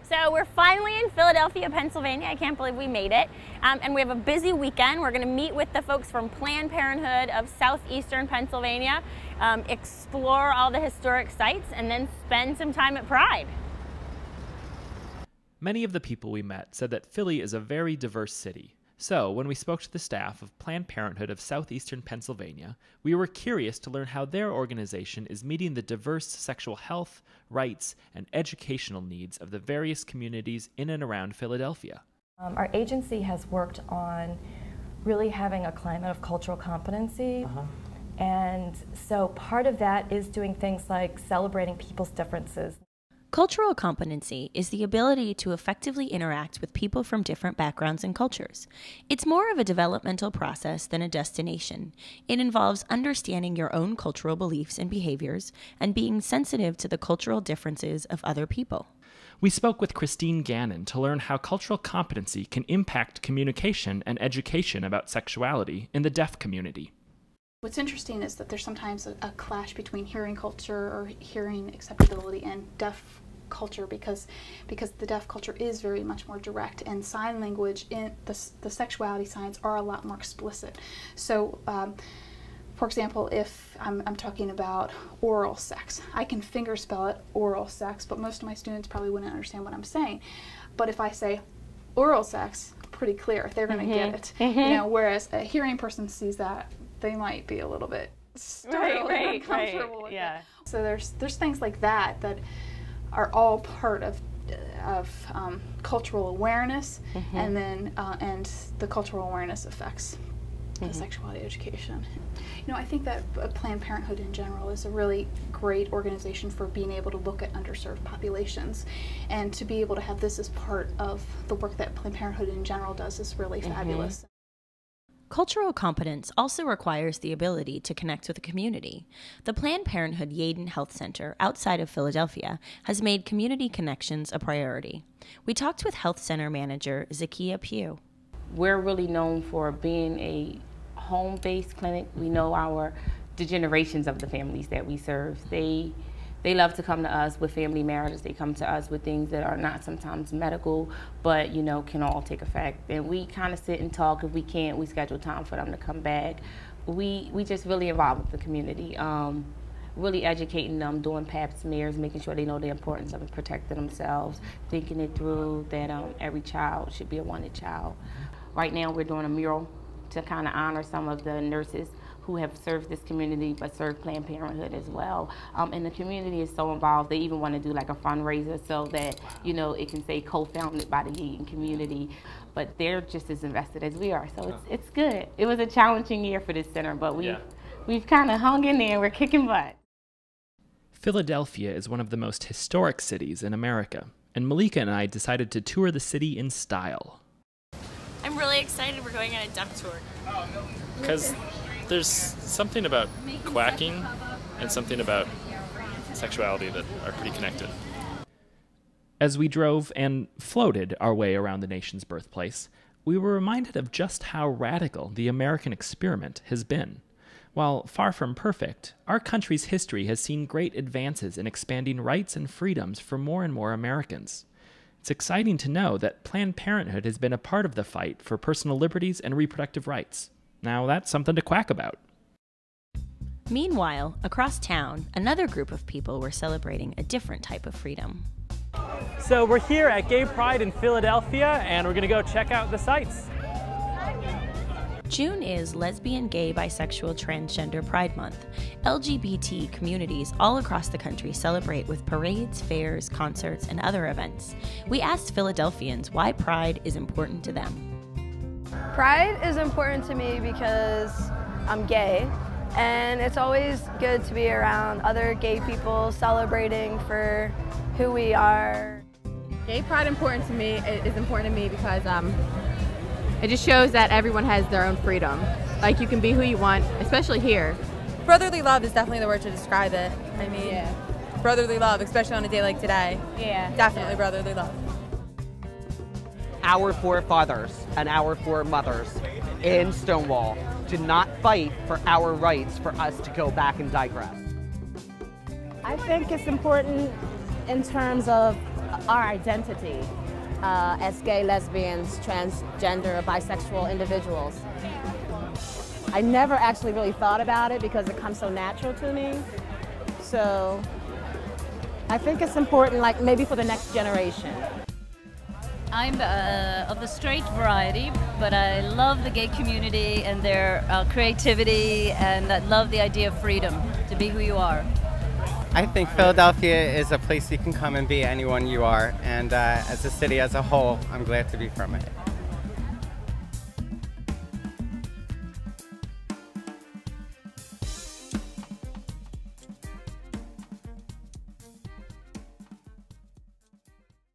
So we're finally in Philadelphia, Pennsylvania. I can't believe we made it. And we have a busy weekend. We're going to meet with the folks from Planned Parenthood of Southeastern Pennsylvania, explore all the historic sites, and then spend some time at Pride. Many of the people we met said that Philly is a very diverse city. So, when we spoke to the staff of Planned Parenthood of Southeastern Pennsylvania, we were curious to learn how their organization is meeting the diverse sexual health, rights, and educational needs of the various communities in and around Philadelphia. Our agency has worked on really having a climate of cultural competency. And so part of that is doing things like celebrating people's differences. Cultural competency is the ability to effectively interact with people from different backgrounds and cultures. It's more of a developmental process than a destination. It involves understanding your own cultural beliefs and behaviors and being sensitive to the cultural differences of other people. We spoke with Christine Gannon to learn how cultural competency can impact communication and education about sexuality in the deaf community. What's interesting is that there's sometimes a clash between hearing culture or hearing acceptability and deaf culture because the deaf culture is very much more direct, and sign language in the sexuality signs are a lot more explicit. So for example, if I'm talking about oral sex, I can finger spell it oral sex, but most of my students probably wouldn't understand what I'm saying. But if I say oral sex, pretty clear, they're going to get it. You know, whereas a hearing person sees that, they might be a little bit startled and uncomfortable with it. So there's things like that that are all part of cultural awareness, and then and the cultural awareness affects the sexuality education. You know, I think that Planned Parenthood in general is a really great organization for being able to look at underserved populations, and to be able to have this as part of the work that Planned Parenthood in general does is really fabulous. Cultural competence also requires the ability to connect with the community. The Planned Parenthood Yaden Health Center outside of Philadelphia has made community connections a priority. We talked with Health Center Manager Zakia Pugh. We're really known for being a home-based clinic. We know the generations of the families that we serve. They love to come to us with family matters. They come to us with things that are not sometimes medical, but you know, can all take effect. And we kind of sit and talk. If we can't, we schedule time for them to come back. We just really involved with the community, really educating them, doing pap smears, making sure they know the importance of protecting themselves, thinking it through that every child should be a wanted child. Right now we're doing a mural to kind of honor some of the nurses who have served this community but served Planned Parenthood as well. And the community is so involved, they even want to do like a fundraiser so that, you know, it can say co-founded by the Yaden community, but they're just as invested as we are, so it's good. It was a challenging year for this center, but we've kind of hung in there, we're kicking butt. Philadelphia is one of the most historic cities in America, and Malika and I decided to tour the city in style. I'm really excited we're going on a duck tour. Because there's something about quacking and something about sexuality that are pretty connected. As we drove and floated our way around the nation's birthplace, we were reminded of just how radical the American experiment has been. While far from perfect, our country's history has seen great advances in expanding rights and freedoms for more and more Americans. It's exciting to know that Planned Parenthood has been a part of the fight for personal liberties and reproductive rights. Now that's something to quack about. Meanwhile, across town, another group of people were celebrating a different type of freedom. So we're here at Gay Pride in Philadelphia, and we're going to go check out the sites. June is Lesbian, Gay, Bisexual, Transgender Pride Month. LGBT communities all across the country celebrate with parades, fairs, concerts, and other events. We asked Philadelphians why Pride is important to them. Pride is important to me because I'm gay, and it's always good to be around other gay people celebrating for who we are. Gay pride important to me is important to me because it just shows that everyone has their own freedom. Like you can be who you want, especially here. Brotherly love is definitely the word to describe it. I mean, brotherly love, especially on a day like today. Yeah. Definitely brotherly love. Our forefathers and our foremothers in Stonewall did not fight for our rights for us to go back and digress. I think it's important in terms of our identity as gay, lesbians, transgender, bisexual individuals. I never actually really thought about it because it comes so natural to me. So I think it's important, like maybe for the next generation. I'm of the straight variety, but I love the gay community and their creativity, and I love the idea of freedom to be who you are. I think Philadelphia is a place you can come and be anyone you are, and as a city as a whole, I'm glad to be from it.